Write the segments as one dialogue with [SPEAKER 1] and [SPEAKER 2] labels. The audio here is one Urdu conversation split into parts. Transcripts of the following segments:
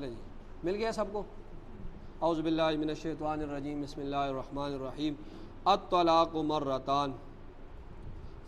[SPEAKER 1] چلے جی مل گیا سب کو. اعوذ باللہ من الشیطان الرجیم بسم اللہ الرحمن الرحیم. الطلاق مرتان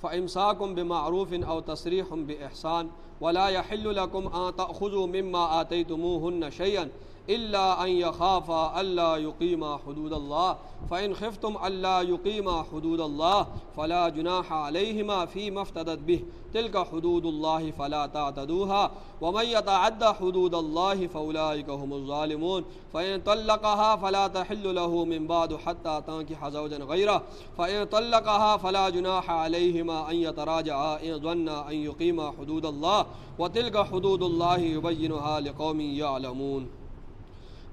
[SPEAKER 1] فامساک بمعروف او تسریح باحسان ولا يحل لكم ان تأخذوا مما آتيتموهن شيئا إلا أن يخافا ألا يقيما حدود الله فإن خفتم ألا يقيما حدود الله فلا جناح عليهما فيما افتدت به تلك حدود الله فلا تعتدوها ومن يتعد حدود الله فأولئك هم الظالمون فإن طلقها فلا تحل له من بعد حتى تنكح زوجا غيره فإن طلقها فلا جناح عليهما أن يتراجعا إن ظنا أن يقيما حدود الله وتلك حدود الله يبينها لقوم يعلمون.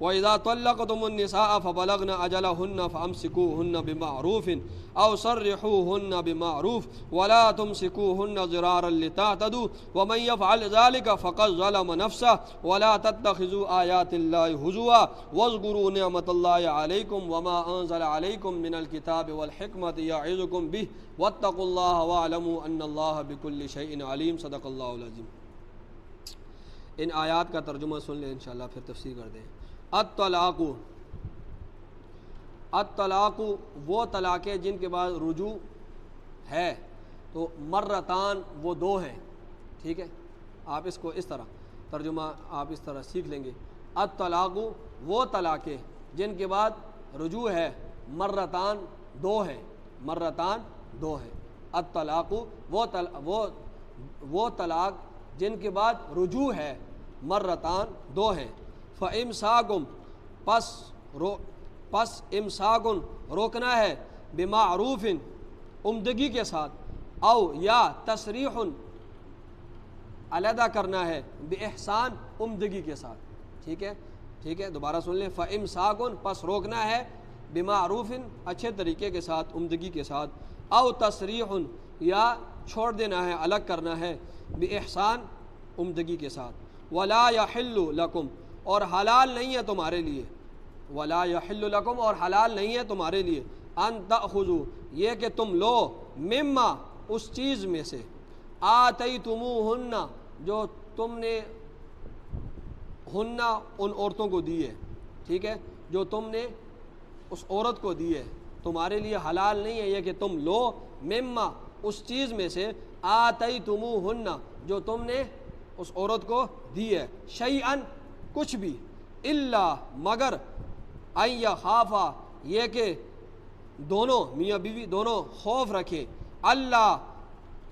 [SPEAKER 1] وَإِذَا طَلَّقْتُمُ النِّسَاءَ فَبَلَغْنَ أَجَلَهُنَّ فَأَمْسِكُوهُنَّ بِمَعْرُوفٍ أَوْ سَرِّحُوهُنَّ بِمَعْرُوفٍ وَلَا تُمْسِكُوهُنَّ ضِرَارًا لِتَعْتَدُوا وَمَنْ يَفْعَلْ ذَلِكَ فَقَدْ ظَلَمَ نَفْسَهُ وَلَا تَتَّخِذُوا آيَاتِ اللَّهِ هُزُوًا وَاذْكُرُوا نِعْمَةَ اللَّهِ عَلَيْكُمْ وَمَا أَنزَلَ عَلَيْكُمْ مِنَ الْكِتَابِ وَالْحِكْمَةِ يَعِظُكُمْ بِهِ وَاتَّقُوا اللَّهَ وَاعْلَمُوا أَنَّ اللَّهَ بِكُلِّ شَيْءٍ عَلِيمٌ. صدق اللہ العظیم. ان آیات کا ترجمہ سن لیں انشاءاللہ پھر تفسیر کر دیں. الطلاق وہ طلاقیں جن کے بعد رجوع ہے تو مرتان وہ دو ہیں. ٹھیک ہے آپ اس کو اس طرح ترجمہ آپ اس طرح سیکھ لیں گے. الطلاق وہ طلاقیں جن کے بعد رجوع ہے مرتان دو ہیں. مرتان دو ہیں. الطلاق وہ طلاق جن کے بعد رجوع ہے مرتان دو ہیں. فَإِمْسَاكٌ پس امساکن روکنا ہے بمعروف عمدگی کے ساتھ او یا تصریح علیحدہ کرنا ہے باحسان عمدگی کے ساتھ. ٹھیک ہے دوبارہ سن لیں. فَإِمْسَاكٌ پس روکنا ہے بمعروف اچھے طریقے کے ساتھ عمدگی کے ساتھ او تصریح یا چھوڑ دینا ہے الگ کرنا ہے باحسان عمدگی کے ساتھ. ولا یحل لکم اور حلال نہیں ہے تمہارے لیے. ولا یحل لکم اور حلال نہیں ہے تمہارے لیے ان تأخذوا یہ کہ تم لو مما اس چیز میں سے آتیتموہن جو تم نے ہن ان عورتوں کو دی ہے. ٹھیک ہے جو تم نے اس عورت کو دی ہے تمہارے لیے حلال نہیں ہے یہ کہ تم لو مما اس چیز میں سے آتیتموہن جو تم نے اس عورت کو دی ہے شیئن کچھ بھی الا مگر ان یخافا یہ کہ دونوں میاں بیوی دونوں خوف رکھیں اللہ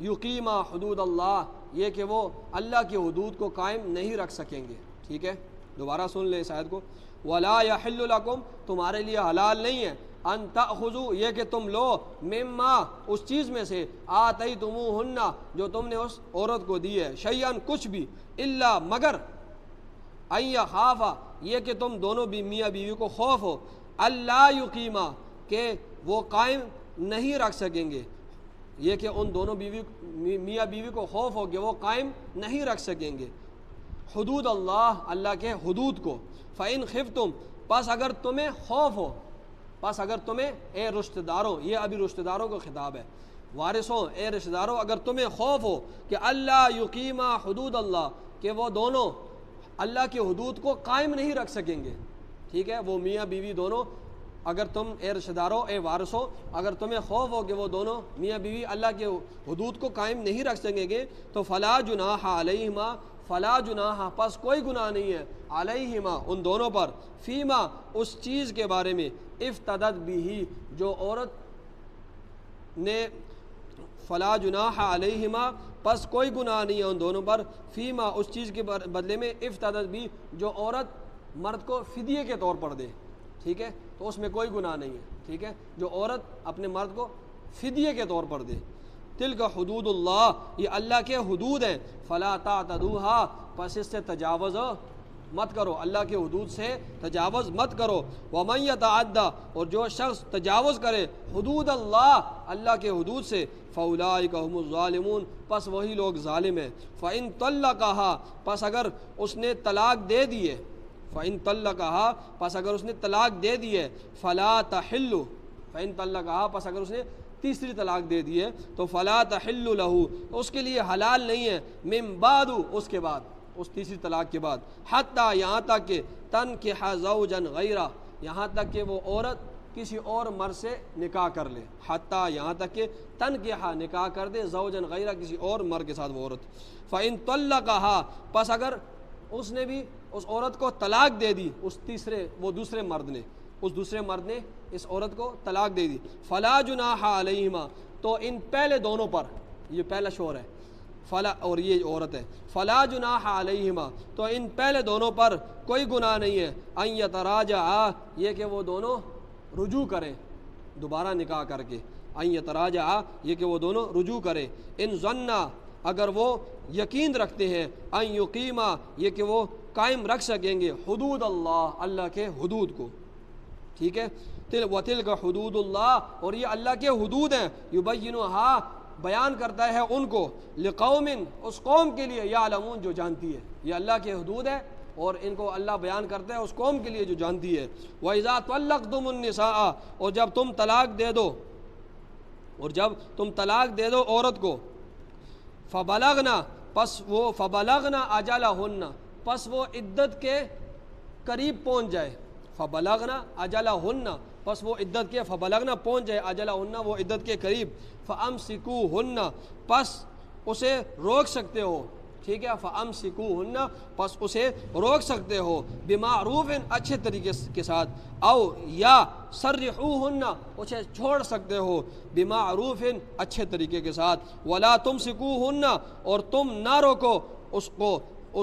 [SPEAKER 1] یقیما حدود اللہ یہ کہ وہ اللہ کی حدود کو قائم نہیں رکھ سکیں گے. ٹھیک ہے دوبارہ سن لیں اس آیت کو. ولا یحل لکم تمہارے لیے حلال نہیں ہے ان تأخذوا یہ کہ تم لو مما اس چیز میں سے آتیتموہن جو تم نے اس عورت کو دی ہے شیئن کچھ بھی الا مگر ان یخافا یہ کہ تم دونوں بھی میاں بیوی کو خوف ہو اللہ یقیما کہ وہ قائم نہیں رکھ سکیں گے. یہ کہ ان دونوں میاں بیوی کو خوف ہو کہ وہ قائم نہیں رکھ سکیں گے حدود اللہ اللہ کے حدود کو. فإن خفتم پس اگر تمہیں خوف ہو پس اگر تمہیں اے رشتہ داروں یہ ابھی رشتہ داروں کا خطاب ہے وارثوں اے رشتہ داروں اگر تمہیں خوف ہو کہ اللہ یقیما حدود اللہ کہ وہ دونوں اللہ کی حدود کو قائم نہیں رکھ سکیں گے. ٹھیک ہے وہ میاں بیوی دونوں اگر تم اے رشتہ داروں اے وارثوں اگر تمہیں خوف ہو کہ وہ دونوں میاں بیوی اللہ کے حدود کو قائم نہیں رکھ سکیں گے تو فلا جناح علیہما فلا جناح پس کوئی گناہ نہیں ہے علیہما ان دونوں پر فیما اس چیز کے بارے میں افتدت بھی جو عورت نے فلا جناح علیہما پس کوئی گناہ نہیں ہے ان دونوں پر فیما اس چیز کے بدلے میں افتدت بھی جو عورت مرد کو فدیے کے طور پر دے. ٹھیک ہے تو اس میں کوئی گناہ نہیں ہے. ٹھیک ہے جو عورت اپنے مرد کو فدیے کے طور پر دے. تلک حدود اللہ یہ اللہ کے حدود ہیں فلا تعتدوها پس اس سے تجاوز مت کرو اللہ کے حدود سے تجاوز مت کرو. ومن یتعدی اور جو شخص تجاوز کرے حدود اللہ اللہ کے حدود سے فاولئک هم الظالمون پس وہی لوگ ظالم ہیں. فإن طلقها پس اگر اس نے طلاق دے دی ہے فإن طلقها پس اگر اس نے طلاق دے دی ہے فلا تحل فإن طلقها پس اگر اس نے تیسری طلاق دے دی ہے تو فلا تحل له اس کے لیے حلال نہیں ہے من بعد اس کے بعد اس تیسری طلاق کے بعد، حتیٰ یہاں تک کہ تنکح زوجا غیرہ، یہاں تک کہ وہ عورت کسی اور مرد سے نکاح کر لے، حتیٰ یہاں تک کہ تنکح نکاح کر دے، زوجا غیرہ کسی اور مرد کے ساتھ وہ عورت، فإن طلقها، پس اگر اس نے بھی اس عورت کو طلاق دے دی، وہ دوسرے مرد نے، اس دوسرے مرد نے اس عورت کو طلاق دے دی، فلا جناح علیہما، تو ان پہلے دونوں پر، یہ پہلا شوہر ہے فلا اور یہ عورت ہے، فلا جناح علیہما، تو ان پہلے دونوں پر کوئی گناہ نہیں ہے، ان یتراجعا، یہ کہ وہ دونوں رجوع کریں دوبارہ نکاح کر کے، ان یتراجعا، یہ کہ وہ دونوں رجوع کریں، ان ظنا، اگر وہ یقین رکھتے ہیں، ان یقیما، یہ کہ وہ قائم رکھ سکیں گے، حدود اللہ، اللہ کے حدود کو، ٹھیک ہے، وَتِلْكَ حدود اللہ، اور یہ اللہ کے حدود ہیں، یبینھا، بیان کرتا ہے ان کو، لقوم، اس قوم کے لیے، یعلمون، جو جانتی ہے، یہ اللہ کے حدود ہے اور ان کو اللہ بیان کرتا ہے اس قوم کے لیے جو جانتی ہے، وَإِذَا طَلَّقْتُمُ النِّسَاءَ، اور جب تم طلاق دے دو، عورت کو، فبلغنا، پس وہ فبلغنا اجلہن، پس وہ عدت کے قریب پہنچ جائے، فبلغنا اجلہن، پس وہ عدت کے، فبلغنا پہنچ جائے، اجلہن، وہ عدت کے قریب، فامسکوہن، پس اسے روک سکتے ہو، ٹھیک ہے، فامسکوہن، پس اسے روک سکتے ہو، بمعروف، اچھے طریقے کے ساتھ، او یا سرحوہن، اسے چھوڑ سکتے ہو، بمعروف، اچھے طریقے کے ساتھ، ولا تمسکوہن، اور تم نہ روکو اس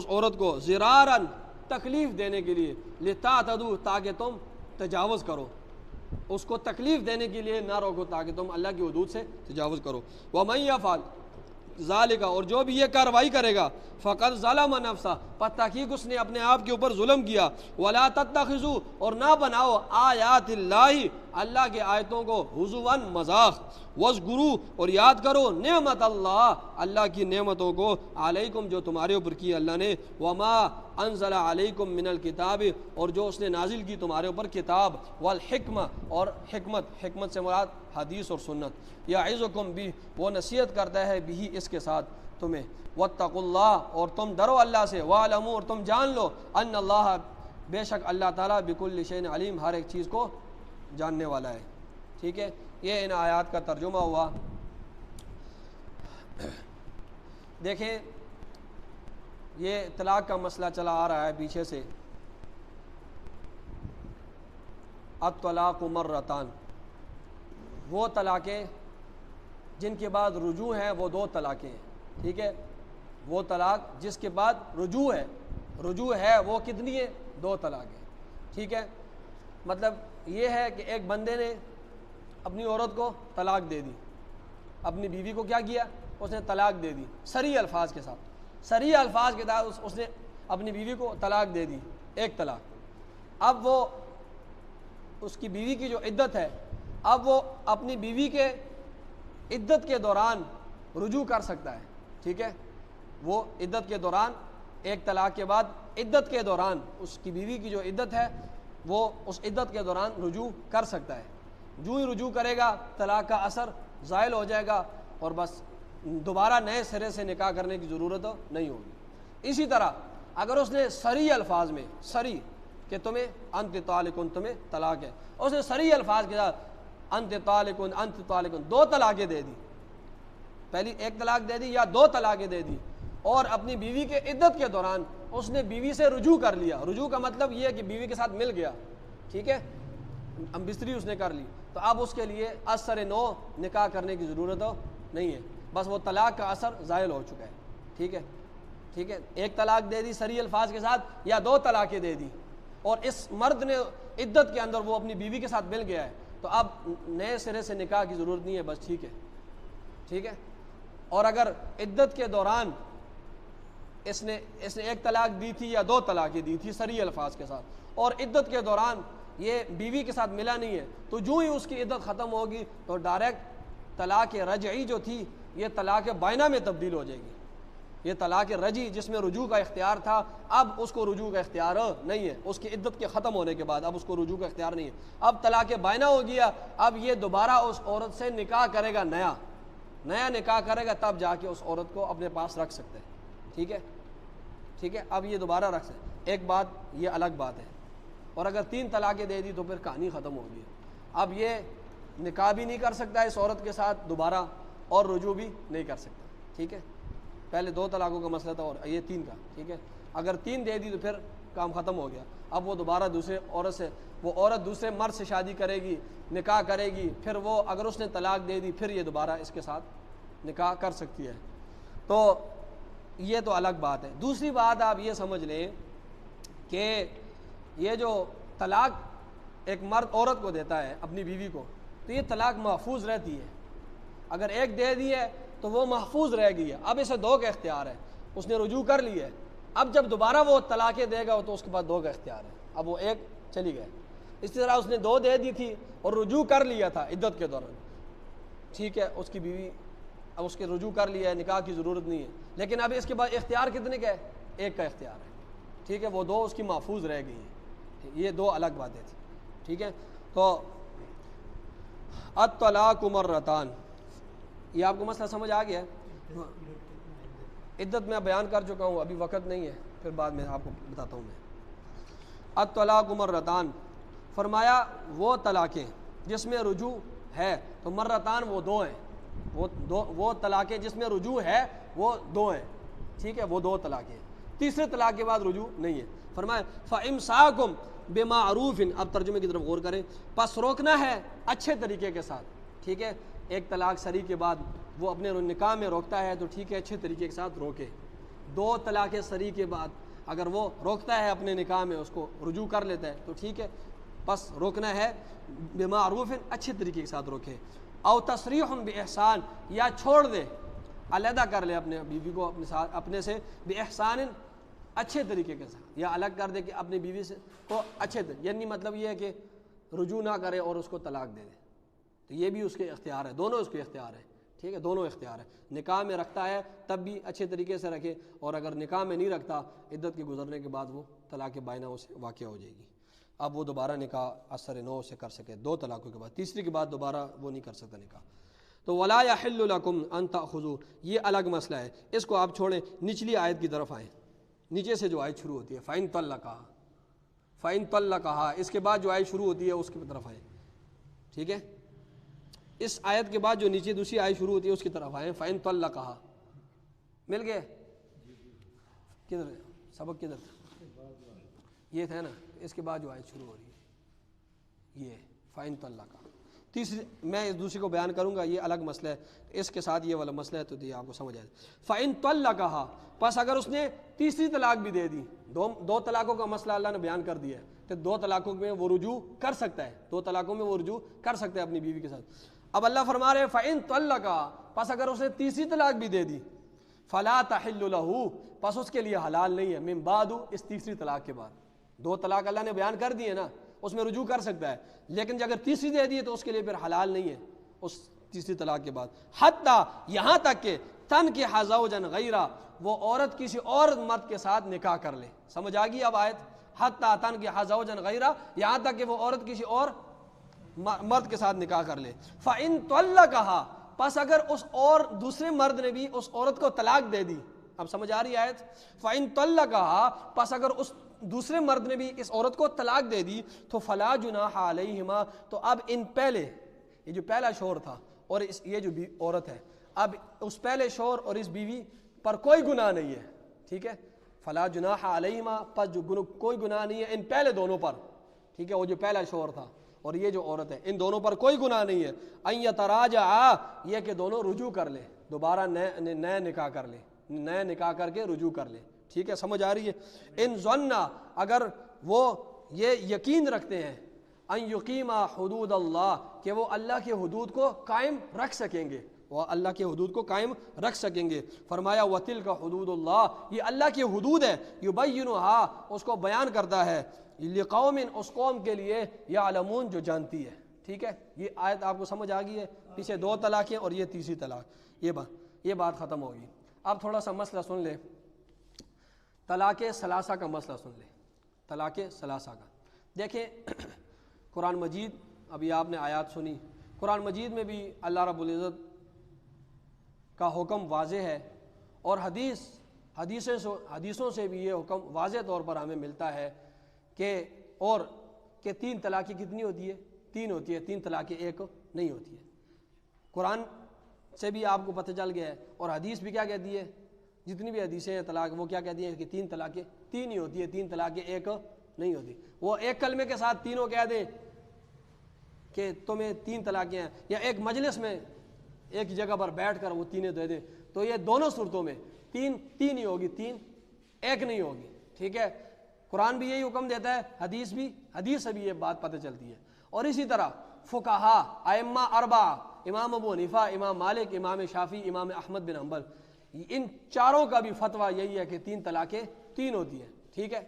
[SPEAKER 1] عورت کو، ضرارا، تکلیف دینے کے لیے، لتعتدوا، تاکہ تم تجاوز کرو، اس کو تکلیف دینے کے لیے نہ روکو تاکہ تم اللہ کی حدود سے تجاوز کرو، وَمَن يَفْعَلْ ذَلِكَ، اور جو بھی یہ کارروائی کرے گا، فَقَدْ ظَلَمَ نَفْسَهُ، پس تحقیق اس نے اپنے آپ کے اوپر ظلم کیا، وَلَا تَتَّخِذُوا، اور نہ بناؤ، آیات اللہ کے آیتوں کو، ہزواً، مذاق، وَاذْكُرُوا، اور یاد کرو، نعمت اللہ کی نعمتوں کو، علیکم، جو تمہارے اوپر کی اللہ نے، وَمَا انزل علیکم من الکتاب، اور جو اس نے نازل کی تمہارے اوپر کتاب، والحکمہ، اور حکمت سے مراد حدیث اور سنت، یعظکم بھی، وہ نصیحت کرتا ہے بھی، اس کے ساتھ تمہیں، واتقوا اللہ، اور تم ڈرو اللہ سے، واعلموا، اور تم جان لو، ان اللہ، بے شک اللہ تعالیٰ، بکل شیء علیم، ہر ایک چیز کو جاننے والا ہے، ٹھیک ہے، یہ ان آیات کا ترجمہ ہوا۔ دیکھیں یہ طلاق کا مسئلہ چلا آ رہا ہے پیچھے سے، الطلاق مرتان، وہ طلاقیں جن کے بعد رجوع ہیں وہ 2 طلاقیں ہیں، ٹھیک ہے، وہ طلاق جس کے بعد رجوع ہے وہ کتنی ہے؟ 2 طلاقیں، ٹھیک ہے، مطلب یہ ہے کہ ایک بندے نے اپنی عورت کو طلاق دے دی، اپنی بیوی کو کیا کیا؟ اس نے طلاق دے دی، صریح الفاظ کے ساتھ، اس نے اپنی بیوی کو طلاق دے دی، ایک طلاق۔ اب وہ اس کی بیوی کی جو عدت ہے، اب وہ اپنی بیوی کے عدت کے دوران رجوع کر سکتا ہے، ٹھیک ہے، وہ عدت کے دوران، ایک طلاق کے بعد عدت کے دوران اس کی بیوی کی جو عدت ہے وہ اس عدت کے دوران رجوع کر سکتا ہے، جو ہی رجوع کرے گا طلاق کا اثر زائل ہو جائے گا اور بس دوبارہ نئے سرے سے نکاح کرنے کی ضرورت نہیں ہوگی۔ اسی طرح اگر اس نے صریح الفاظ میں، صریح کہ تمہیں انت طالقن، تمہیں طلاق ہے، اس نے صریح الفاظ کے ساتھ انت طالقن 2 طلاقیں دے دی، پہلی 1 طلاق دے دی یا 2 طلاقیں دے دی، اور اپنی بیوی کے عدت کے دوران اس نے بیوی سے رجوع کر لیا، رجوع کا مطلب یہ ہے کہ بیوی کے ساتھ مل گیا، ٹھیک ہے، بستری اس نے کر لی، تو اب اس کے لیے اثر نو نکاح کرنے کی ضرورت نہیں ہے، بس وہ طلاق کا اثر زائل ہو چکا ہے، ٹھیک ہے، ٹھیک ہے، 1 طلاق دے دی صریح الفاظ کے ساتھ یا 2 طلاقیں دے دی، اور اس مرد نے عدت کے اندر وہ اپنی بیوی کے ساتھ مل گیا ہے، تو اب نئے سرے سے نکاح کی ضرورت نہیں ہے، بس ٹھیک ہے، ٹھیک ہے۔ اور اگر عدت کے دوران اس نے 1 طلاق دی تھی یا 2 طلاقیں دی تھی صریح الفاظ کے ساتھ، اور عدت کے دوران یہ بیوی کے ساتھ ملا نہیں ہے، تو جو ہی اس کی عدت ختم ہوگی تو ڈائریکٹ طلاق رجعی جو تھی یہ طلاق بائنہ میں تبدیل ہو جائے گی، یہ طلاق رجعی جس میں رجوع کا اختیار تھا اب اس کو رجوع کا اختیار نہیں ہے، اس کی عدت کے ختم ہونے کے بعد اب اس کو رجوع کا اختیار نہیں ہے، اب طلاق بائنہ ہو گیا، اب یہ دوبارہ اس عورت سے نکاح کرے گا، نیا نکاح کرے گا، تب جا کے اس عورت کو اپنے پاس رکھ سکتے ہیں، ٹھیک ہے، ٹھیک ہے، اب یہ دوبارہ رکھ سکتے، ایک بات یہ الگ بات ہے، اور اگر 3 طلاقیں دے دی تو پھر کہانی ختم ہو گئی۔ اب یہ نکاح بھی نہیں کر سکتا اس عورت کے ساتھ دوبارہ، اور رجوع بھی نہیں کر سکتا، ٹھیک ہے، پہلے 2 طلاقوں کا مسئلہ تھا اور یہ 3 کا، ٹھیک ہے، اگر 3 دے دی تو پھر کام ختم ہو گیا۔ اب وہ دوبارہ دوسرے عورت سے، وہ عورت دوسرے مرد سے شادی کرے گی، نکاح کرے گی، پھر وہ اگر اس نے طلاق دے دی پھر یہ دوبارہ اس کے ساتھ نکاح کر سکتی ہے، تو یہ تو الگ بات ہے۔ دوسری بات آپ یہ سمجھ لیں کہ یہ جو طلاق ایک مرد عورت کو دیتا ہے اپنی بیوی کو، تو یہ طلاق محفوظ رہتی ہے، اگر ایک دے دی ہے تو وہ محفوظ رہ گئی ہے، اب اسے 2 کا اختیار ہے، اس نے رجوع کر لی ہے، اب جب دوبارہ وہ طلاقیں دے گا تو اس کے بعد 2 کا اختیار ہے، اب وہ 1 چلی گئے۔ اسی طرح اس نے 2 دے دی تھی اور رجوع کر لیا تھا عدت کے دوران، ٹھیک ہے، اس کی بیوی اب اس کے رجوع کر لیا ہے، نکاح کی ضرورت نہیں ہے، لیکن اب اس کے بعد اختیار کتنے کا ہے؟ 1 کا اختیار ہے، ٹھیک ہے، وہ 2 اس کی محفوظ رہ گئی ہیں، یہ 2 الگ باتیں تھیں، ٹھیک ہے۔ تو الطلاق مرتان، یہ آپ کو مسئلہ سمجھ آ گیا ہے؟ عدت میں بیان کر چکا ہوں، ابھی وقت نہیں ہے، پھر بعد میں آپ کو بتاتا ہوں میں۔ الطلاق مرتان، فرمایا وہ طلاقیں جس میں رجوع ہے، تو مرتان وہ 2 ہیں، وہ طلاقیں جس میں رجوع ہے وہ 2 ہیں، ٹھیک ہے، وہ 2 طلاقیں، تیسرے طلاق کے بعد رجوع نہیں ہے۔ فرمایا فَإِمْسَاكُمْ بِمَعْرُوفٍ، اب ترجمے کی طرف غور کریں، پس روکنا ہے اچھے طریقے کے ساتھ، ٹھیک ہے، ایک طلاق سری کے بعد وہ اپنے نکاح میں روکتا ہے تو ٹھیک ہے، اچھے طریقے کے ساتھ روکے۔ 2 طلاق سری کے بعد اگر وہ روکتا ہے اپنے نکاح میں، اس کو رجوع کر لیتا ہے تو ٹھیک ہے، بس روکنا ہے بمعروف، اچھے طریقے کے ساتھ روکے، او تصریح باحسان، یا چھوڑ دے، علیحدہ کر لے اپنے بیوی کو اپنے ساتھ، اپنے سے باحسان، اچھے طریقے کے ساتھ، یا الگ کر دے کہ اپنی بیوی سے کو اچھے طریقے، یعنی مطلب یہ ہے کہ رجوع نہ کرے اور اس کو طلاق دے دے، تو یہ بھی اس کے اختیار ہے، دونوں اس کے اختیار ہے، ٹھیک ہے، دونوں اختیار ہے، نکاح میں رکھتا ہے تب بھی اچھے طریقے سے رکھے، اور اگر نکاح میں نہیں رکھتا عدت کے گزرنے کے بعد وہ طلاق بائنہ اسے واقع ہو جائے گی، اب وہ دوبارہ نکاح اثر نو سے کر سکے 2 طلاقوں کے بعد، تیسری کے بعد دوبارہ وہ نہیں کر سکتا نکاح۔ تو ولا یحل لکم ان تاخذوا، یہ الگ مسئلہ ہے، اس کو آپ چھوڑیں، نچلی آیت کی طرف آئیں، نیچے سے جو آیت شروع ہوتی ہے فَإِن طَلَّقَهَا، فَإِن طَلَّقَهَا، اس کے بعد جو آیت شروع ہوتی ہے اس کی طرف آئیں، ٹھیک ہے، اس آیت کے بعد جو نیچے دوسری آیت شروع ہوتی ہے اس کی طرف آئیں، فَإِن طَلَّقَهَا، مل گئے؟ کدھر سبق کدھر تھا؟ یہ تھا نا، اس کے بعد جو آیت شروع ہو رہی ہے یہ فَإِن طَلَّقَهَا، تیسری میں اس دوسری کو بیان کروں گا، یہ الگ مسئلہ ہے، اس کے ساتھ یہ والا مسئلہ ہے تو یہ آپ کو سمجھ آئے۔ فَإِن طَلَّقَهَا، پس اگر اس نے تیسری طلاق بھی دے دی، 2 طلاقوں کا مسئلہ اللہ نے بیان کر دیا ہے، تو 2 طلاقوں میں وہ رجوع کر سکتا ہے، 2 طلاقوں میں وہ رجوع کر سکتا ہے اپنی بیوی کے ساتھ۔ اب اللہ فرما رہے فَإِن طَلَّقَهَا، پس اگر اس نے تیسری طلاق بھی دے دی، فَلَا تَحِلُّ لَهُ، پس اس کے لیے حلال نہیں ہے، من بعد، اس تیسری طلاق کے بعد، 2 طلاق اللہ نے بیان کر دیے نا، اس میں رجوع کر سکتا ہے، لیکن اگر تیسری دے دی تو اس کے لیے پھر حلال نہیں ہے اس تیسری طلاق کے بعد، حتیٰ، یہاں تک کہ تنکح زوجا غیرہ، وہ عورت کسی اور مرد کے ساتھ نکاح کر لے، سمجھ آ گئی اب آیت؟ حتیٰ تنکح زوجا غیرہ، یہاں تک کہ وہ عورت کسی اور مرد کے ساتھ نکاح کر لے۔ فَإِن طَلَّقَهَا، پس اگر اس اور دوسرے مرد نے بھی اس عورت کو طلاق دے دی، اب سمجھ آ رہی آیت؟ فَإِن طَلَّقَهَا، پس اگر اس دوسرے مرد نے بھی اس عورت کو طلاق دے دی، تو فَلَا جُنَاحَ عَلَيْهِمَا، تو اب ان پہلے، یہ جو پہلا شوہر تھا اور یہ جو عورت ہے، اب اس پہلے شوہر اور اس بیوی پر کوئی گناہ نہیں ہے، ٹھیک ہے، فَلَا جُنَاحَ عَلَيْهِمَا، پس جو کوئی گناہ نہیں ہے ان پہلے دونوں پر، ٹھیک ہے، وہ جو پہلا شوہر تھا اور یہ جو عورت ہے، ان دونوں پر کوئی گناہ نہیں ہے، ان یتراجعا، یہ کہ دونوں رجوع کر لیں، دوبارہ نئے نکاح کر لیں، نئے نکاح کر کے رجوع کر لیں، ٹھیک ہے، سمجھ آ رہی ہے؟ ان ظنّا، اگر وہ یہ یقین رکھتے ہیں، ان یقیما حدود اللہ، کہ وہ اللہ کے حدود کو قائم رکھ سکیں گے، وہ اللہ کے حدود کو قائم رکھ سکیں گے۔ فرمایا وَتِلْكَ حدود اللہ، یہ اللہ کی حدود ہے، یبینھا، اس کو بیان کرتا ہے، لقوم، اس قوم کے لیے، یعلمون، جو جانتی ہے، ٹھیک ہے، یہ آیت آپ کو سمجھ آ گئی ہے، پیچھے 2 طلاقیں اور یہ تیسری طلاق، یہ بات ختم ہوگی۔ اب تھوڑا سا مسئلہ سن لیں، طلاق ثلاثہ کا مسئلہ سن لیں، طلاق ثلاثہ کا، دیکھیں قرآن مجید، ابھی آپ نے آیات سنی، قرآن مجید میں بھی اللہ رب العزت کا حکم واضح ہے، اور حدیث حدیثوں سے بھی یہ حکم واضح طور پر ہمیں ملتا ہے کہ 3 طلاقیں کتنی ہوتی ہے؟ 3 ہوتی ہے، 3 طلاقیں ایک نہیں ہوتی ہے۔ قرآن سے بھی آپ کو پتہ چل گیا ہے، اور حدیث بھی کیا کہتی ہے؟ جتنی بھی حدیثیں ہیں طلاق وہ کیا کہتی ہیں کہ 3 طلاقیں 3 ہی ہوتی ہے، 3 طلاقیں ایک نہیں ہوتی۔ وہ ایک کلمے کے ساتھ تینوں کہہ دیں کہ تمہیں 3 طلاقیں ہیں، یا ایک مجلس میں ایک جگہ پر بیٹھ کر وہ تینیں دے دیں، تو یہ دونوں صورتوں میں 3 ہی ہوگی، 3 ایک نہیں ہوگی، ٹھیک ہے۔ قرآن بھی یہی حکم دیتا ہے، حدیث سے بھی یہ بات پتہ چلتی ہے۔ اور اسی طرح فقہا ائمہ 4، امام ابو حنیفہ، امام مالک، امام شافعی، امام احمد بن حنبل، ان چاروں کا بھی فتویٰ یہی ہے کہ 3 طلاقیں 3 ہوتی ہیں، ٹھیک ہے۔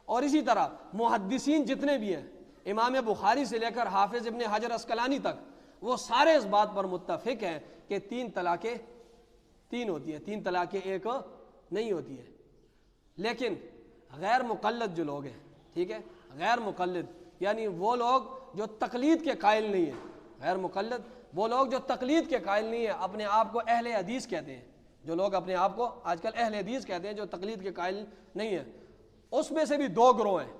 [SPEAKER 1] اور اسی طرح محدثین جتنے بھی ہیں، امام بخاری سے لے کر حافظ ابن حجر عسقلانی تک، وہ سارے اس بات پر متفق ہیں کہ 3 طلاقیں 3 ہوتی ہیں، 3 طلاقیں ایک نہیں ہوتی ہے۔ لیکن غیر مقلد جو لوگ ہیں، ٹھیک ہے، غیر مقلد یعنی وہ لوگ جو تقلید کے قائل نہیں ہیں، غیر مقلد وہ لوگ جو تقلید کے قائل نہیں ہیں، اپنے آپ کو اہل حدیث کہتے ہیں، جو لوگ اپنے آپ کو آج کل اہل حدیث کہتے ہیں، جو تقلید کے قائل نہیں ہیں، اس میں سے بھی 2 گروہ ہیں۔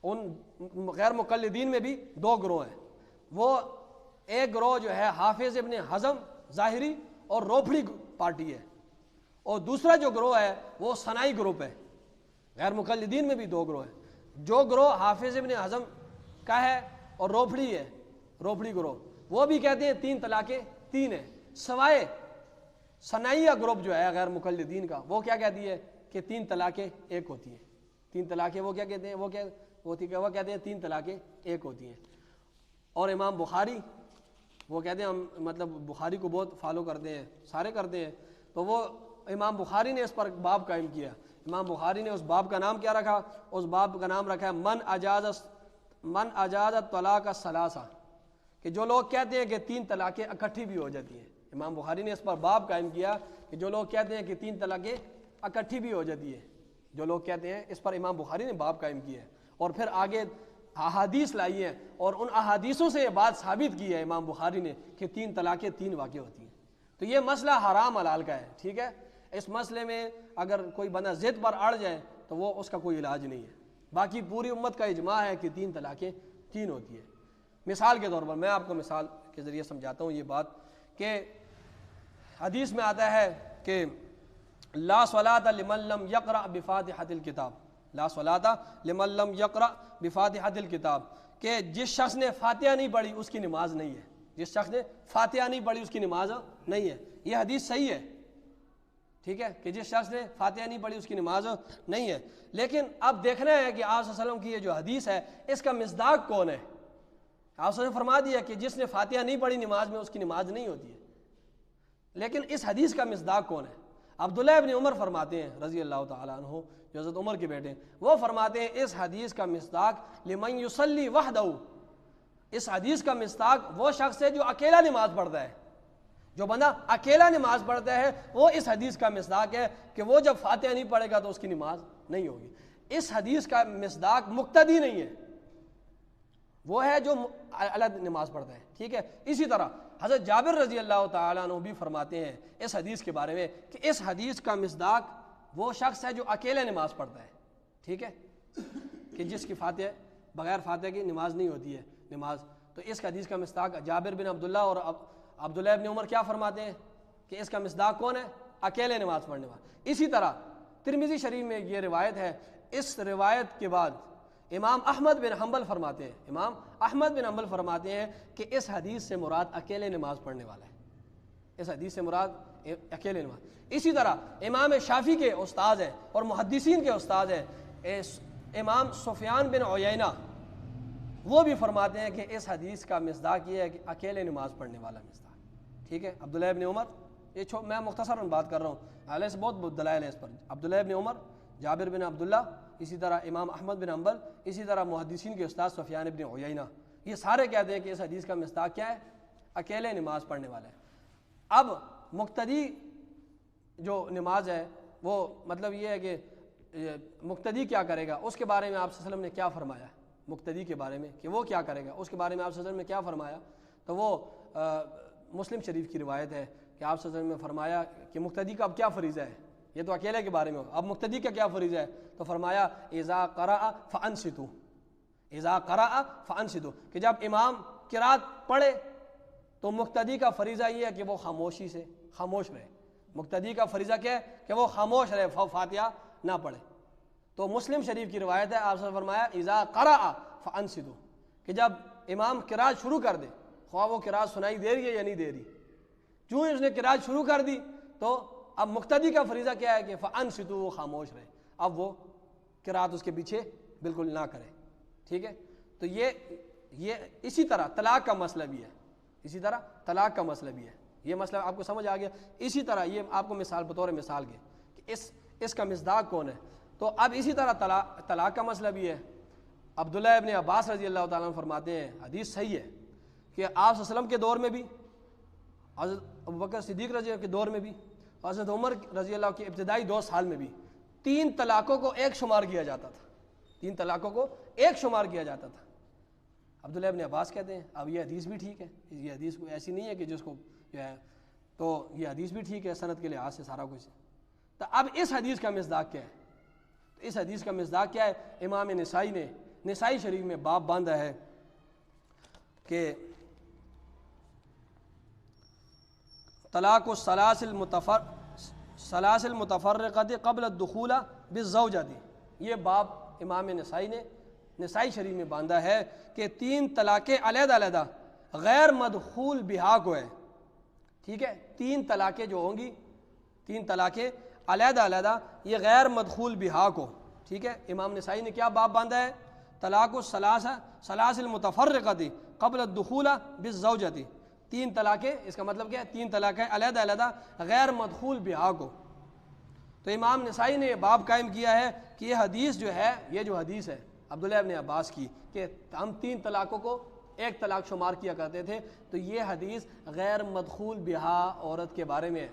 [SPEAKER 1] ان غیر مقلدین میں بھی 2 گروہ ہیں۔ وہ ایک گروہ جو ہے حافظ ابن حزم ظاہری اور روپڑی پارٹی ہے، اور دوسرا جو گروہ ہے وہ ثنائی گروپ ہے۔ غیر مقلدین میں بھی 2 گروہ ہیں۔ جو گروہ حافظ ابن حزم کا ہے اور روپڑی ہے، روپڑی گروہ، وہ بھی کہتے ہیں 3 طلاقیں 3 ہیں، سوائے ثنائیہ گروپ جو ہے غیر مقلدین کا، وہ کیا کہتی ہے کہ 3 طلاقیں ایک ہوتی ہیں۔ 3 طلاقیں وہ کیا کہتے ہیں؟ وہ کہتے ہیں 3 طلاقیں ایک ہوتی ہیں۔ اور امام بخاری وہ کہتے ہیں ہم مطلب بخاری کو بہت فالو کرتے ہیں، سارے کرتے ہیں، تو وہ امام بخاری نے اس پر باب قائم کیا۔ امام بخاری نے اس باب کا نام کیا رکھا؟ اس باب کا نام رکھا ہے من اجاز الطلاق الثلاثہ، کہ جو لوگ کہتے ہیں کہ 3 طلاقیں اکٹھی بھی ہو جاتی ہیں۔ امام بخاری نے اس پر باب قائم کیا کہ جو لوگ کہتے ہیں کہ 3 طلاقیں اکٹھی بھی ہو جاتی ہے، جو لوگ کہتے ہیں، اس پر امام بخاری نے باب قائم کیا ہے، اور پھر آگے احادیث لائی ہیں، اور ان احادیثوں سے یہ بات ثابت کی ہے امام بخاری نے کہ 3 طلاقیں 3 واقع ہوتی ہیں۔ تو یہ مسئلہ حرام حلال کا ہے، ٹھیک ہے۔ اس مسئلے میں اگر کوئی بندہ ضد پر اڑ جائے تو وہ اس کا کوئی علاج نہیں ہے۔ باقی پوری امت کا اجماع ہے کہ 3 طلاقیں 3 ہوتی ہے۔ مثال کے طور پر میں آپ کو مثال کے ذریعے سمجھاتا ہوں یہ بات، کہ حدیث میں آتا ہے کہ لا صلاۃ لمن لم یقرأ بفاتحۃ الکتاب، لا صلاۃ لمن لم یقرأ بفاتحۃ الکتاب، کہ جس شخص نے فاتحہ نہیں پڑھی اس کی نماز نہیں ہے، جس شخص نے فاتحہ نہیں پڑھی اس کی نماز نہیں ہے۔ یہ حدیث صحیح ہے، ٹھیک ہے، کہ جس شخص نے فاتحہ نہیں پڑھی اس کی نماز نہیں ہے۔ لیکن اب دیکھنا ہے کہ آپ صلی اللہ علیہ وسلم کی یہ جو حدیث ہے اس کا مصداق کون ہے؟ آپ صلی اللہ علیہ وسلم نے فرما دیا کہ جس نے فاتحہ نہیں پڑھی نماز میں اس کی نماز نہیں ہوتی ہے، لیکن اس حدیث کا مصداق کون ہے؟ عبداللہ ابن عمر فرماتے ہیں رضی اللہ تعالیٰ عنہ، جو حضرت عمر کے بیٹے ہیں، وہ فرماتے ہیں اس حدیث کا مصداق لمن یصلی وحدہ، اس حدیث کا مصداق وہ شخص ہے جو اکیلا نماز پڑھتا ہے، جو بندہ اکیلا نماز پڑھتا ہے وہ اس حدیث کا مصداق ہے کہ وہ جب فاتحہ نہیں پڑھے گا تو اس کی نماز نہیں ہوگی۔ اس حدیث کا مصداق مقتدی نہیں ہے، وہ ہے جو الگ نماز پڑھتا ہے، ٹھیک ہے۔ اسی طرح حضرت جابر رضی اللہ تعالیٰ عنہ بھی فرماتے ہیں اس حدیث کے بارے میں کہ اس حدیث کا مصداق وہ شخص ہے جو اکیلے نماز پڑھتا ہے، ٹھیک ہے، کہ جس کی فاتحہ بغیر فاتحہ کی نماز نہیں ہوتی ہے نماز۔ تو اس حدیث کا مصداق جابر بن عبداللہ اور عبداللہ ابن عمر کیا فرماتے ہیں کہ اس کا مصداق کون ہے؟ اکیلے نماز پڑھنے والا۔ اسی طرح ترمذی شریف میں یہ روایت ہے، اس روایت کے بعد امام احمد بن حنبل فرماتے ہیں، امام احمد بن حنبل فرماتے ہیں کہ اس حدیث سے مراد اکیلے نماز پڑھنے والا ہے، اس حدیث سے مراد اکیلے نماز۔ اسی طرح امام شافعی کے استاد ہیں اور محدثین کے استاد ہیں امام سفیان بن عیینہ، وہ بھی فرماتے ہیں کہ اس حدیث کا مصداق یہ ہے کہ اکیلے نماز پڑھنے والا مصداق، ٹھیک ہے۔ عبداللہ ابن عمر، یہ میں مختصراً بات کر رہا ہوں، حالانکہ سے بہت دلائل ہیں اس پر۔ عبداللہ ابن عمر، جابر بن عبداللہ، اسی طرح امام احمد بن حنبل، اسی طرح محدثین کے استاد سفیان بن عیینہ، یہ سارے کہتے ہیں کہ اس حدیث کا مصداق کیا ہے؟ اکیلے نماز پڑھنے والا ہے۔ اب مقتدی جو نماز ہے وہ مطلب یہ ہے کہ مقتدی کیا کرے گا، اس کے بارے میں آپ صلی اللہ علیہ وسلم نے کیا فرمایا، مقتدی کے بارے میں کہ وہ کیا کرے گا، اس کے بارے میں آپ صلی اللہ علیہ وسلم نے کیا فرمایا؟ تو وہ مسلم شریف کی روایت ہے کہ آپ صلی اللہ علیہ وسلم نے فرمایا کہ مقتدی کا اب کیا فریضہ ہے، یہ تو اکیلے کے بارے میں ہو. اب مقتدی کا کیا فریضہ ہے؟ تو فرمایا اذا قرأ فانصتوا، اذا قرأ فانصتوا، کہ جب امام قرات پڑھے تو مقتدی کا فریضہ یہ ہے کہ وہ خاموشی سے خاموش رہے. مقتدی کا فریضہ کیا ہے؟ کہ وہ خاموش رہے، فاتحہ نہ پڑھے. تو مسلم شریف کی روایت ہے، آپ سے فرمایا اذا قرأ فانصتوا، کہ جب امام قرات شروع کر دے، خواہ وہ قرات سنائی دے رہی ہے یا نہیں دے رہی، چوں اس نے قرات شروع کر دی تو اب مقتدی کا فریضہ کیا ہے کہ فانصتوا، وہ خاموش رہے، اب وہ قرات اس کے پیچھے بالکل نہ کرے. ٹھیک ہے. تو یہ اسی طرح طلاق کا مسئلہ بھی ہے، اسی طرح طلاق کا مسئلہ بھی ہے. یہ مسئلہ آپ کو سمجھ آ گیا. اسی طرح یہ آپ کو مثال بطور مثال کے کہ اس کا مصداق کون ہے. تو اب اسی طرح طلاق کا مسئلہ بھی ہے. عبداللہ ابن عباس رضی اللہ تعالیٰ عنہ فرماتے ہیں، حدیث صحیح ہے، کہ آپ صلی اللہ علیہ وسلم کے دور میں بھی، حضرت ابوبکر صدیق رضی اللہ کے دور میں بھی، حضرت عمر رضی اللہ کے ابتدائی 2 سال میں بھی 3 طلاقوں کو ایک شمار کیا جاتا تھا. 3 طلاقوں کو ایک شمار کیا جاتا تھا. عبداللہ ابن عباس کہتے ہیں اب یہ حدیث بھی ٹھیک ہے، یہ حدیث کوئی ایسی نہیں ہے کہ جس کو جو ہے، تو یہ حدیث بھی ٹھیک ہے سند کے لحاظ سے سارا کچھ. تو اب اس حدیث کا مصداق کیا ہے؟ تو اس حدیث کا مصداق کیا ہے؟ امام نسائی نے نسائی شریف میں باب باندھا ہے کہ طلاق الثلاث المتفرقۃ قبل الدخول بالزوجۃ. یہ باب امام نسائی نے نسائی شریف میں باندھا ہے کہ 3 طلاقیں علیحدہ علیحدہ غیر مدخول بہا کو ہے. ٹھیک ہے. 3 طلاقیں جو ہوں گی، 3 طلاقیں علیحدہ علیحدہ، یہ غیر مدخول بہا کو. ٹھیک ہے. امام نسائی نے کیا باب باندھا ہے؟ طلاق الثلاث المتفرقۃ قبل الدخول بالزوجۃ. 3 طلاقیں، اس کا مطلب کیا ہے؟ 3 طلاقیں علیحدہ علیحدہ غیر مدخول بہا کو. تو امام نسائی نے یہ باب قائم کیا ہے کہ یہ حدیث جو ہے، یہ جو حدیث ہے عبداللہ ابن عباس کی کہ ہم 3 طلاقوں کو ایک طلاق شمار کیا کرتے تھے، تو یہ حدیث غیر مدخول بہا عورت کے بارے میں ہے.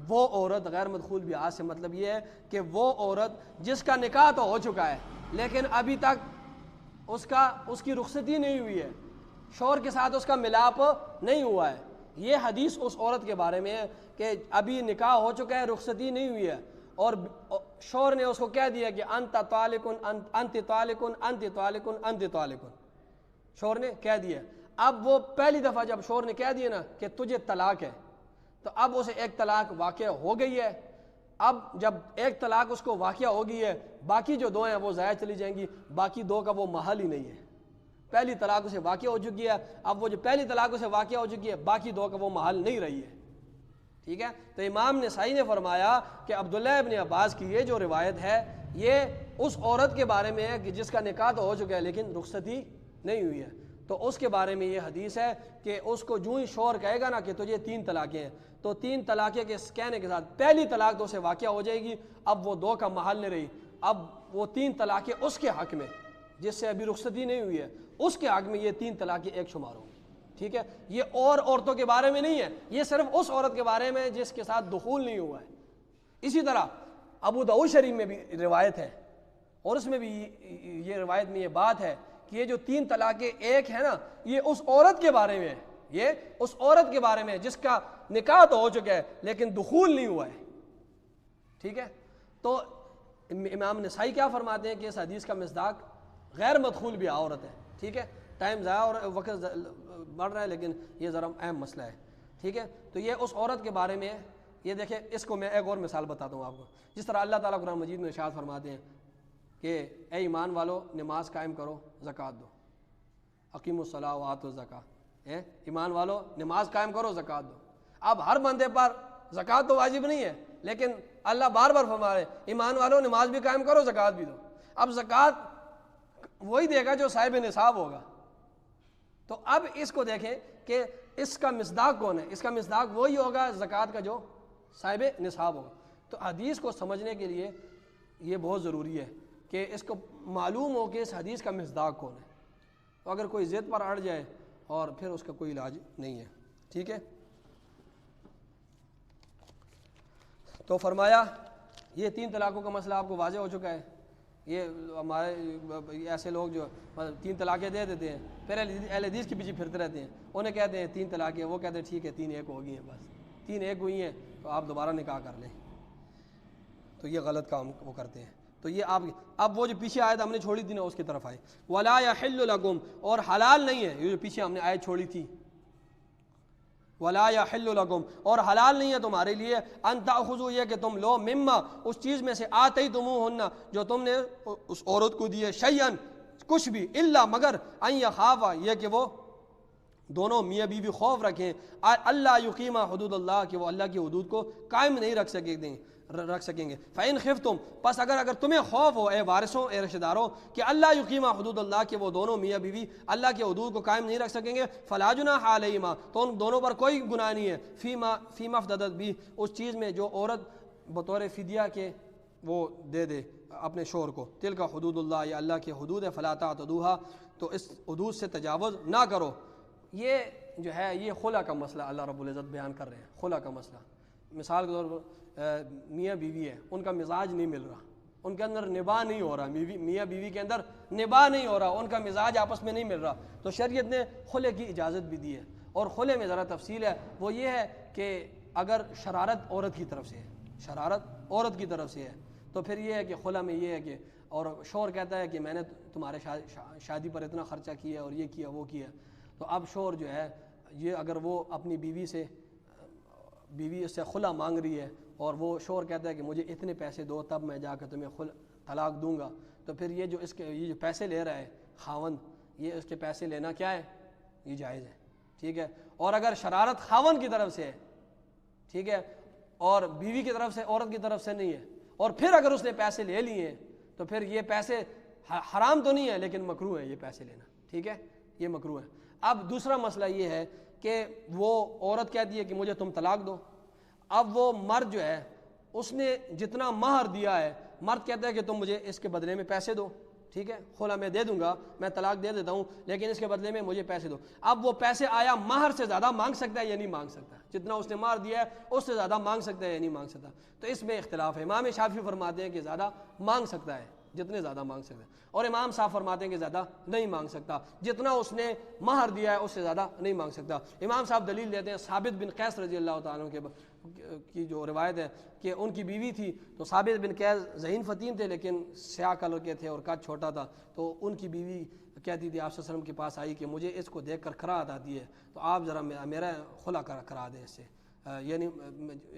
[SPEAKER 1] وہ عورت، غیر مدخول بہا سے مطلب یہ ہے کہ وہ عورت جس کا نکاح تو ہو چکا ہے لیکن ابھی تک اس کی رخصتی نہیں ہوئی ہے، شوہر کے ساتھ اس کا ملاپ نہیں ہوا ہے. یہ حدیث اس عورت کے بارے میں ہے کہ ابھی نکاح ہو چکا ہے، رخصتی نہیں ہوئی ہے، اور شوہر نے اس کو کہہ دیا کہ انت طالق انت طالق انت طالق انت طالق. شوہر نے کہہ دیا. اب وہ پہلی دفعہ جب شوہر نے کہہ دیا نا کہ تجھے طلاق ہے، تو اب اسے ایک طلاق واقع ہو گئی ہے. اب جب ایک طلاق اس کو واقع ہو گئی ہے، باقی جو 2 ہیں وہ ضائع چلی جائیں گی، باقی 2 کا وہ محل ہی نہیں ہے. پہلی طلاق اسے واقع ہو چکی ہے، اب وہ جو پہلی طلاق اسے واقع ہو چکی ہے، باقی 2 کا وہ محل نہیں رہی ہے. ٹھیک ہے. تو امام نسائی نے فرمایا کہ عبداللہ ابن عباس کی یہ جو روایت ہے، یہ اس عورت کے بارے میں ہے کہ جس کا نکاح تو ہو چکا ہے لیکن رخصتی نہیں ہوئی ہے. تو اس کے بارے میں یہ حدیث ہے کہ اس کو جو ہی شوہر کہے گا نا کہ تجھے 3 طلاقیں ہیں، تو 3 طلاقیں کے کہنے کے ساتھ پہلی طلاق تو اسے واقع ہو جائے گی، اب وہ 2 کا محل نہیں رہی، اب وہ 3 طلاقیں اس کے حق میں جس سے ابھی رخصتی نہیں ہوئی ہے، اس کے حق میں یہ 3 طلاقیں ایک شمار ہوں گی. ٹھیک ہے. یہ اور عورتوں کے بارے میں نہیں ہے، یہ صرف اس عورت کے بارے میں جس کے ساتھ دخول نہیں ہوا ہے. اسی طرح ابو داؤد شریف میں بھی روایت ہے، اور اس میں بھی یہ روایت میں یہ بات ہے کہ یہ جو 3 طلاقیں ایک ہے نا، یہ اس عورت کے بارے میں ہے، یہ اس عورت کے بارے میں ہے جس کا نکاح تو ہو چکا ہے لیکن دخول نہیں ہوا ہے. ٹھیک ہے. تو امام نسائی کیا فرماتے ہیں کہ اس حدیث کا مصداق غیر مدخول بھی عورت ہے. ٹھیک ہے. ٹائم ضائع اور وقت بڑھ رہا ہے لیکن یہ ذرا اہم مسئلہ ہے. ٹھیک ہے. تو یہ اس عورت کے بارے میں ہے. یہ دیکھیں، اس کو میں ایک اور مثال بتاتا ہوں آپ کو. جس طرح اللہ تعالیٰ قرآن مجید میں ارشاد فرماتے ہیں کہ اے ایمان والو، نماز قائم کرو، زکوٰۃ دو، اقیموا الصلاۃ وآتوا الزکوٰۃ. ایمان والو نماز قائم کرو، زکوٰۃ دو. اب ہر بندے پر زکوٰۃ تو واجب نہیں ہے، لیکن اللہ بار بار فرما رہے ایمان والو نماز بھی قائم کرو، زکوٰۃ بھی دو. اب زکوٰۃ وہی دے گا جو صاحب نصاب ہوگا. تو اب اس کو دیکھیں کہ اس کا مصداق کون ہے. اس کا مصداق وہی ہوگا زکوٰۃ کا جو صاحب نصاب ہوگا. تو حدیث کو سمجھنے کے لیے یہ بہت ضروری ہے کہ اس کو معلوم ہو کہ اس حدیث کا مصداق کون ہے. تو اگر کوئی ضد پر اڑ جائے اور پھر اس کا کوئی علاج نہیں ہے. ٹھیک ہے. تو فرمایا یہ 3 طلاقوں کا مسئلہ آپ کو واضح ہو چکا ہے. یہ ہمارے ایسے لوگ جو 3 طلاقیں دے دیتے ہیں، پھر اہل حدیث کے پیچھے پھرتے رہتے ہیں. انہیں کہتے ہیں 3 طلاقیں، وہ کہتے ہیں ٹھیک ہے 3 ایک ہو گئی ہیں، بس 3 ایک ہوئی ہیں تو آپ دوبارہ نکاح کر لیں. تو یہ غلط کام وہ کرتے ہیں. تو یہ آپ اب وہ جو پیچھے آیت ہم نے چھوڑی تھی نا اس کی طرف آئے. ولا یحل لکم، اور حلال نہیں ہے، یہ جو پیچھے ہم نے آیت چھوڑی تھی ولا یحل لکم، اور حلال نہیں ہے تمہارے لیے ان تاخذوا، یہ کہ تم لو مما اس چیز میں سے آتیتموہن جو تم نے اس عورت کو دیے، شیئا کچھ بھی، الا مگر ان یخافا، یہ کہ وہ دونوں میاں بیوی خوف رکھیں، اللہ یقیما حدود اللہ، کہ وہ اللہ کی حدود کو قائم نہیں رکھ سکیں گے. فَإِنْ خِفْتُمْ، پس اگر تمہیں خوف ہو اے وارثوں، اے رشتہ داروں، کہ اللہ یقیما حدود اللہ، کہ وہ دونوں میاں بیوی اللہ کی حدود کو قائم نہیں رکھ سکیں گے، فَلَا جُنَاحَ عَلَيْهِمَا، تو ان دونوں پر کوئی گناہ نہیں ہے، فِيمَا افْتَدَتْ بِهِ، اس چیز میں جو عورت بطور فدیہ کے وہ دے دے اپنے شوہر کو. تلک حدود اللہ، یہ اللہ کی حدود ہے، فَلَا تَعْتَدُوهَا، تو اس حدود سے تجاوز نہ کرو. یہ جو ہے یہ خلا کا مسئلہ اللہ رب العزت بیان کر رہے ہیں. خلا کا مسئلہ مثال کے طور پر میاں بیوی ہے، ان کا مزاج نہیں مل رہا، ان کے اندر نباہ نہیں ہو رہا، میاں بیوی کے اندر نباہ نہیں ہو رہا، ان کا مزاج آپس میں نہیں مل رہا، تو شریعت نے خلے کی اجازت بھی دی ہے. اور خلے میں ذرا تفصیل ہے، وہ یہ ہے کہ اگر شرارت عورت کی طرف سے ہے، شرارت عورت کی طرف سے ہے، تو پھر یہ ہے کہ خلا میں یہ ہے کہ اور شوہر کہتا ہے کہ میں نے تمہارے شادی پر اتنا خرچہ کیا اور یہ کیا وہ کیا، تو اب شوہر جو ہے یہ اگر وہ اپنی بیوی اس سے خلا مانگ رہی ہے اور وہ شوہر کہتا ہے کہ مجھے اتنے پیسے دو تب میں جا کے تمہیں طلاق دوں گا، تو پھر یہ جو پیسے لے رہا ہے خاوند، یہ اس کے پیسے لینا کیا ہے، یہ جائز ہے. ٹھیک ہے. اور اگر شرارت خاوند کی طرف سے ہے، ٹھیک ہے، اور بیوی کی طرف سے، عورت کی طرف سے نہیں ہے، اور پھر اگر اس نے پیسے لے لیے ہیں تو پھر یہ پیسے حرام تو نہیں ہے لیکن مکروہ ہے یہ پیسے لینا. ٹھیک ہے، یہ مکروہ ہے. اب دوسرا مسئلہ یہ ہے کہ وہ عورت کہتی ہے کہ مجھے تم طلاق دو. اب وہ مرد جو ہے اس نے جتنا مہر دیا ہے، مرد کہتا ہے کہ تم مجھے اس کے بدلے میں پیسے دو. ٹھیک ہے، خلا میں دے دوں گا، میں طلاق دے دیتا ہوں، لیکن اس کے بدلے میں مجھے پیسے دو. اب وہ پیسے آیا مہر سے زیادہ مانگ سکتا ہے یا نہیں مانگ سکتا؟ جتنا اس نے مہر دیا ہے اس سے زیادہ مانگ سکتا ہے یا نہیں مانگ سکتا؟ تو اس میں اختلاف ہے. امام شافعی فرماتے ہیں کہ زیادہ مانگ سکتا ہے، جتنے زیادہ مانگ سکتا ہے، اور امام صاحب فرماتے ہیں کہ زیادہ نہیں مانگ سکتا، جتنا اس نے مہر دیا ہے اس سے زیادہ نہیں مانگ سکتا. امام صاحب دلیل دیتے ہیں ثابت بن قیس رضی اللہ تعالیٰ عنہ کی جو روایت ہے کہ ان کی بیوی تھی، تو ثابت بن قیس ذہین فتین تھے لیکن سیاہ کلر کے تھے اور قد چھوٹا تھا، تو ان کی بیوی کہتی تھی آپ صلی اللہ علیہ وسلم کے پاس آئی کہ مجھے اس کو دیکھ کر کراہت آتی ہے، تو آپ ذرا میرا خلا کرا دیں اس سے، یعنی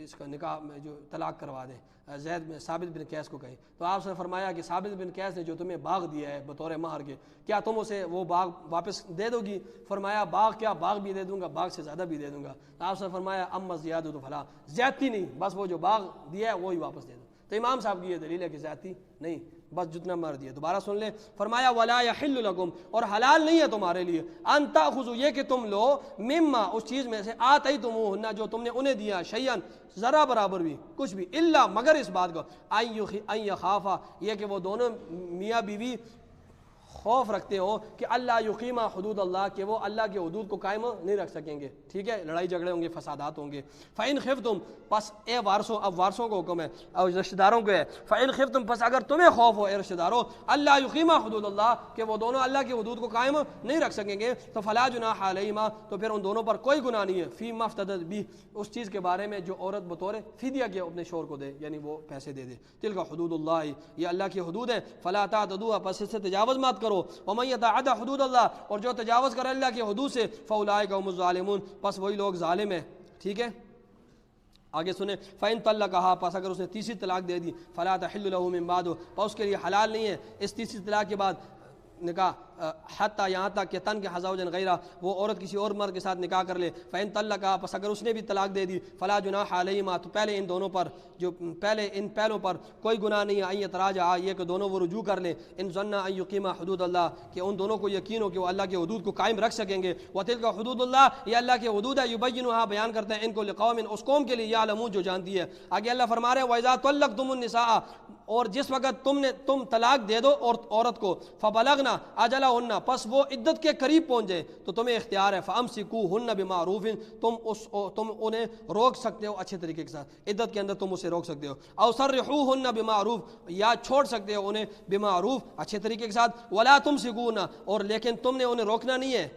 [SPEAKER 1] اس کا نکاح جو طلاق کروا دیں. زید بن ثابت بن قیس کو کہی، تو آپ سے فرمایا کہ ثابت بن قیس نے جو تمہیں باغ دیا ہے بطور مہر کے، کیا تم اسے وہ باغ واپس دے دو گی؟ فرمایا باغ کیا، باغ بھی دے دوں گا، باغ سے زیادہ بھی دے دوں گا. تو آپ سے فرمایا اما زیادہ تو فلاں، زیادتی نہیں، بس وہ جو باغ دیا ہے وہی واپس دے دو. تو امام صاحب کی یہ دلیل ہے کہ زیادتی نہیں، بس جتنا مہر دیا. دوبارہ سن لیں، فرمایا ولا یحل لکم، اور حلال نہیں ہے تمہارے لیے، ان تاخذوا، یہ کہ تم لو، مما اس چیز میں سے آتیتموہن جو تم نے انہیں دیا، شیئا ذرا برابر بھی، کچھ بھی، الا مگر اس بات کو، ان یخافا، یہ کہ وہ دونوں میاں بیوی خوف رکھتے ہو کہ اللہ یقیما حدود اللہ، کہ وہ اللہ کے حدود کو قائم نہیں رکھ سکیں گے. ٹھیک ہے، لڑائی جھگڑے ہوں گے، فسادات ہوں گے. فَإِنْ خِفْتُمْ، پس اے وارثوں، اب وارثوں کو حکم ہے اور رشتہ داروں کو ہے. فَإِنْ خِفْتُمْ، پس اگر تمہیں خوف ہو اے رشتہ داروں، اللہ یقیما حدود اللہ، کہ وہ دونوں اللہ کی حدود کو قائم نہیں رکھ سکیں گے، تو فلا جناح علیہما، تو پھر ان دونوں پر کوئی گناہ نہیں ہے، فیما افتدت بہ، اس چیز کے بارے میں جو عورت بطور فدیہ کے اپنے شوہر کو دے، یعنی وہ پیسے دے دے. تلک حدود اللہ، یہ اللہ کی حدود ہے، فلا تعتدوها، پس اس سے تجاوز مت کرو. ومن یتعد حدود اللہ، اور جو تجاوز کرے اللہ کی حدود سے، فاولئک هم الظالمون، پس وہی لوگ ظالم ہیں. ٹھیک ہے، آگے سنیں. فَإِن طَلَّقَهَا، پس اگر اس نے تیسری طلاق دے دی، فَلَا تَحِلُّ لَهُ مِن بَعْدُ، پس اس کے لیے حلال نہیں ہے اس تیسری طلاق کے بعد نکاح، حتیٰ یہاں تک کہ تن کے حزوجن غیرہ، وہ عورت کسی اور مرد کے ساتھ نکاح کر لے. فَإِن طَلَّقَهَا، پس اگر اس نے بھی طلاق دے دی، فَلَا جُنَاحَ عَلَيْهِمَا، تو پہلے ان دونوں پر، جو پہلے ان پہلوں پر کوئی گناہ نہیں ہے، ان یتراجعا، یہ کہ دونوں وہ رجوع کر لیں، ان ظنّا ان یقیما حدود اللہ، کہ ان دونوں کو یقین ہو کہ وہ اللہ کے حدود کو قائم رکھ سکیں گے. وَتِلْكَ حدود اللہ، یہ اللہ کے حدود ہے، یبینھا، بیان کرتے ہیں ان کو، لقوم، اس قوم کے لیے، یعلمون، جو جانتی ہے. آگے اللہ فرما رہے ہیں وَإِذَا طَلَّقْتُمُ النِّسَاءَ، اور جس وقت تم طلاق دے دو عورت کو، فَبَلَغْنَا أَجَلَهُنَّ، پس وہ عدت کے قریب پہنچ جائے، تو تمہیں اختیار ہے، فَأَمْسِكُوهُنَّ بِمَعْرُوفٍ، تم انہیں روک سکتے ہو اچھے طریقے کے ساتھ، عدت کے اندر تم اسے روک سکتے ہو. أَوْ سَرِّحُوهُنَّ بِمَعْرُوفٍ، یا چھوڑ سکتے ہو انہیں بمعروف، اچھے طریقے کے ساتھ. وَلَا تُمْسِكُونَ، اور لیکن تم نے انہیں روکنا نہیں ہے،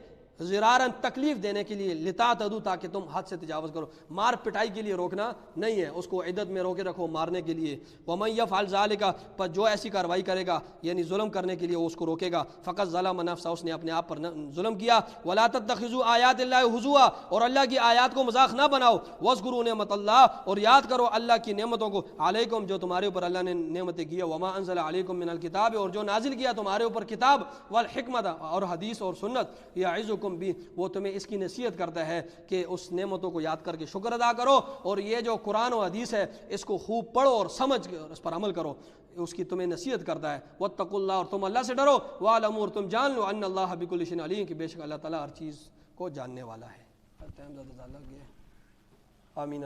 [SPEAKER 1] ضرارن تکلیف دینے کے لیے، لتعتدوا تاکہ تم حد سے تجاوز کرو، مار پٹائی کے لیے روکنا نہیں ہے، اس کو عدت میں روکے رکھو مارنے کے لیے۔ ومن یفعل ذلک، پر جو ایسی کارروائی کرے گا یعنی ظلم کرنے کے لیے وہ اس کو روکے گا، فقط ظلم نفسہ، اس نے اپنے آپ پر ظلم کیا۔ ولا تتخذوا آیات اللہ ہزوا، اور اللہ کی آیات کو مذاق نہ بناؤ۔ واذکروا نعمت اللہ، اور یاد کرو اللہ کی نعمتوں کو، علیکم جو تمہارے اوپر اللہ نے نعمتیں کی، وما انزل علیکم من الکتاب، اور جو نازل کیا تمہارے اوپر کتاب، والحکمت، اور حدیث اور سنت، یعظکم بھی، وہ تمہیں اس کی نصیحت کرتا ہے کہ اس نعمتوں کو یاد کر کے شکر ادا کرو، اور یہ جو قرآن و حدیث ہے اس کو خوب پڑھو اور سمجھ کے اس پر عمل کرو، اس کی تمہیں نصیحت کرتا ہے۔ واتقوا اللہ، اور تم اللہ سے ڈرو، واعلموا، اور تم جان لو، ان اللہ بکل شیء علیم، کہ بے شک اللہ تعالیٰ ہر چیز کو جاننے والا ہے۔ آمین۔